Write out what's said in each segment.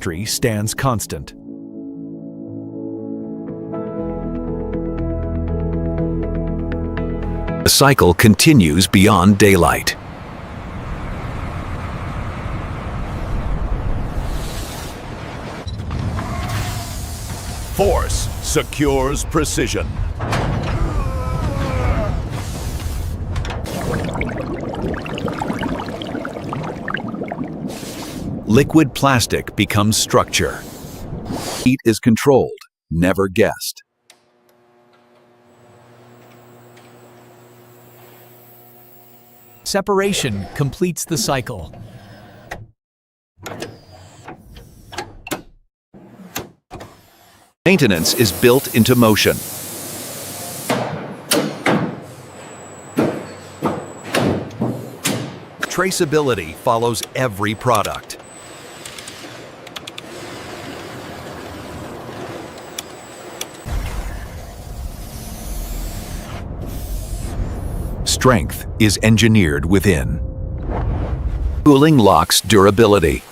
Tree stands constant. The cycle continues beyond daylight. Force secures precision. Liquid plastic becomes structure. Heat is controlled, never guessed. Separation completes the cycle. Maintenance is built into motion. Traceability follows every product. Strength is engineered within. Cooling locks durability.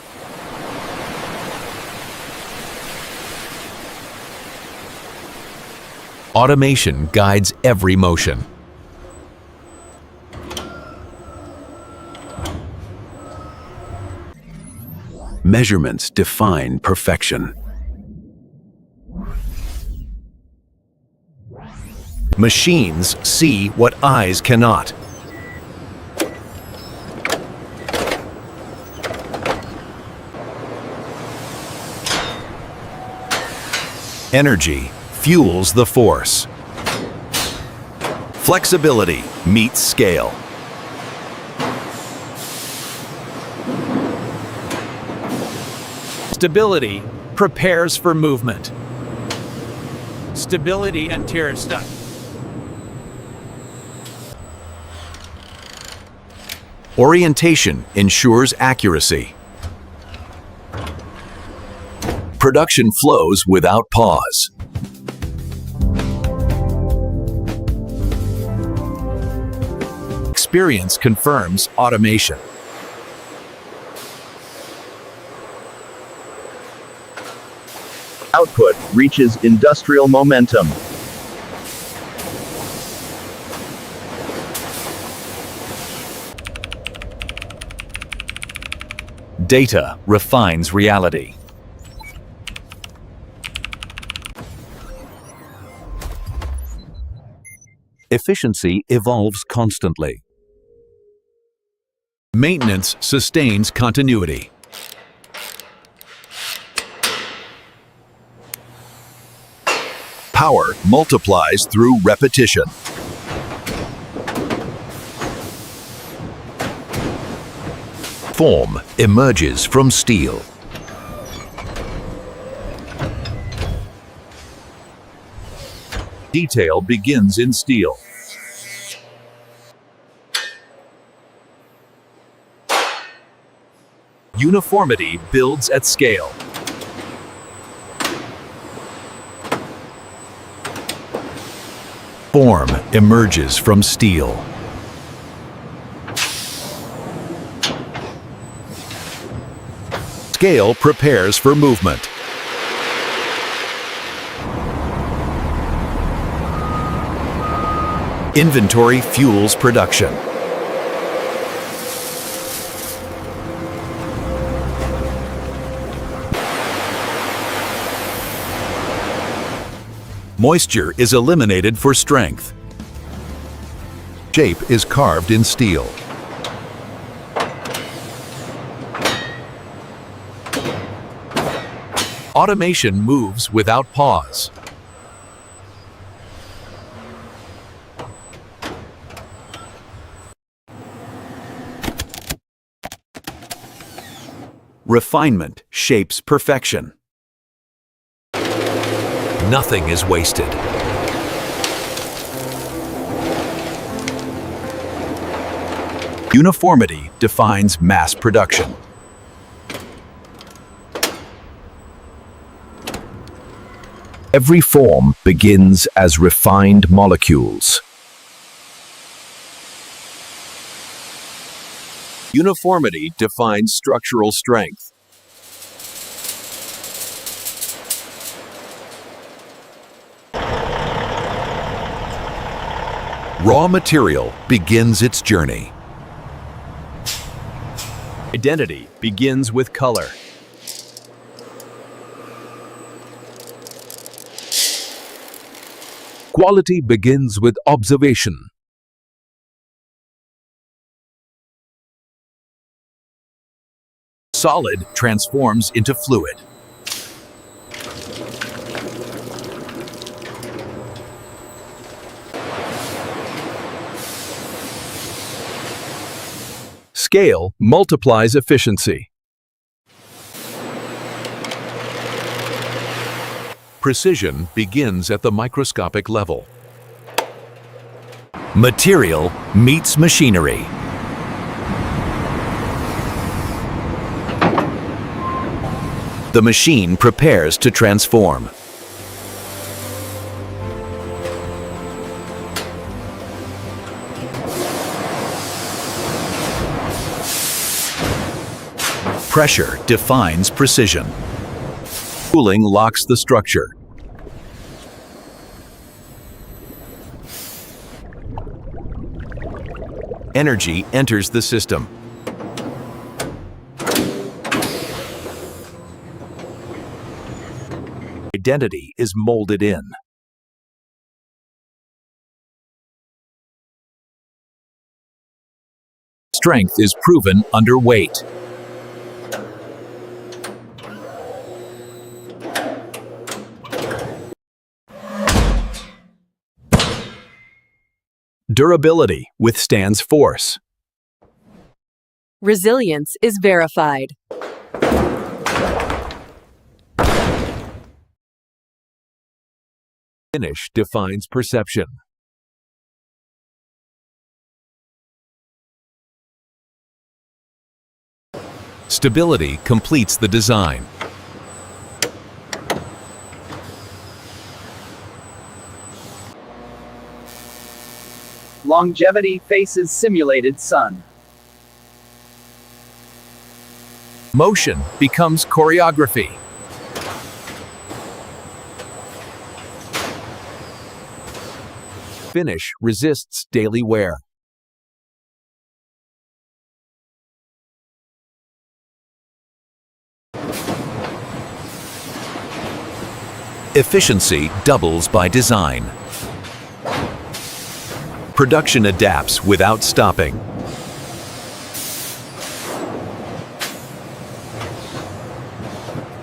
Automation guides every motion. Measurements define perfection. Machines see what eyes cannot. Energy fuels the force. Flexibility meets scale. Stability prepares for movement. Stability and tear stuck. Orientation ensures accuracy. Production flows without pause. Experience confirms automation. Output reaches industrial momentum. Data refines reality. Efficiency evolves constantly. Maintenance sustains continuity. Power multiplies through repetition. Form emerges from steel. Detail begins in steel. Uniformity builds at scale. Form emerges from steel. Scale prepares for movement. Inventory fuels production. Moisture is eliminated for strength. Shape is carved in steel. Automation moves without pause. Refinement shapes perfection. Nothing is wasted. Uniformity defines mass production. Every form begins as refined molecules. Uniformity defines structural strength. raw material begins its journey. Identity begins with color. Quality begins with observation. Solid transforms into fluid. Scale multiplies efficiency. Precision begins at the microscopic level. Material meets machinery. The machine prepares to transform. Pressure defines precision. Cooling locks the structure. Energy enters the system. Identity is molded in. Strength is proven under weight. Durability withstands force. Resilience is verified. Finish defines perception. Stability completes the design. Longevity faces simulated sun. Motion becomes choreography. Finish resists daily wear. Efficiency doubles by design. Production adapts without stopping.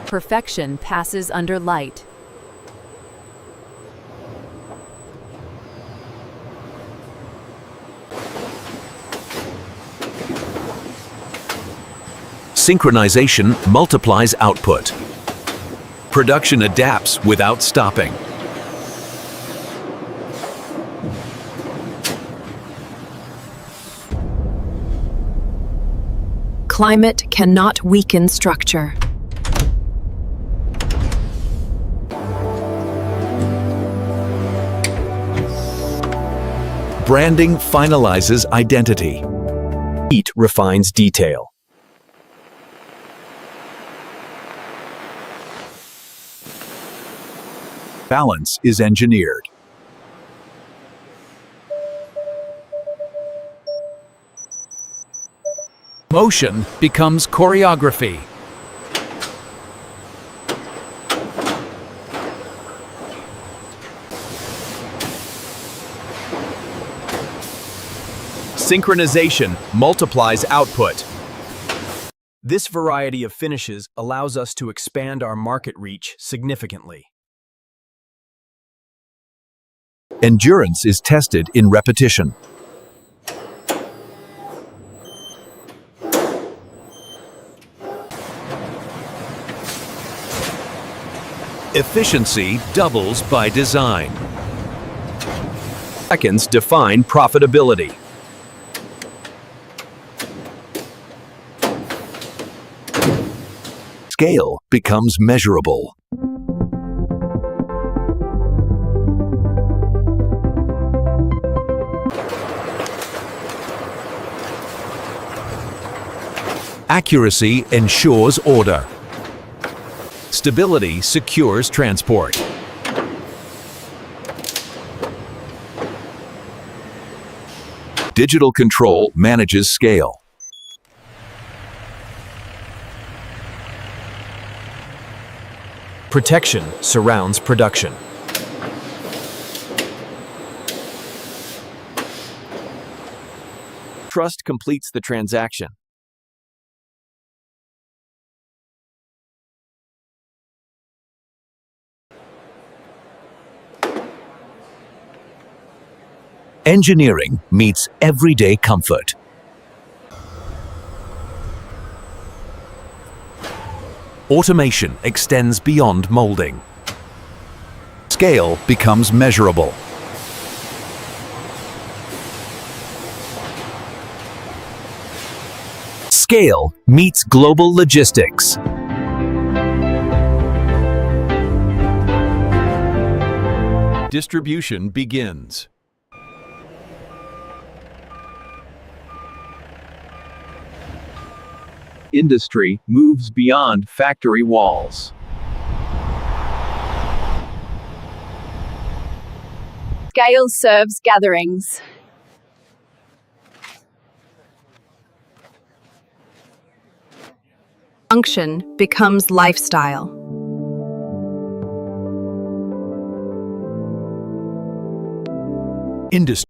Perfection passes under light. Synchronization multiplies output. Production adapts without stopping. Climate cannot weaken structure. Branding finalizes identity. Heat refines detail. Balance is engineered. Motion becomes choreography. Synchronization multiplies output. This variety of finishes allows us to expand our market reach significantly. Endurance is tested in repetition. Efficiency doubles by design. Seconds define profitability. Scale becomes measurable. Accuracy ensures order. Stability secures transport. Digital control manages scale. Protection surrounds production. Trust completes the transaction. Engineering meets everyday comfort. Automation extends beyond molding. Scale becomes measurable. Scale meets global logistics. Distribution begins. Industry moves beyond factory walls. Scale serves gatherings. Function becomes lifestyle. Industry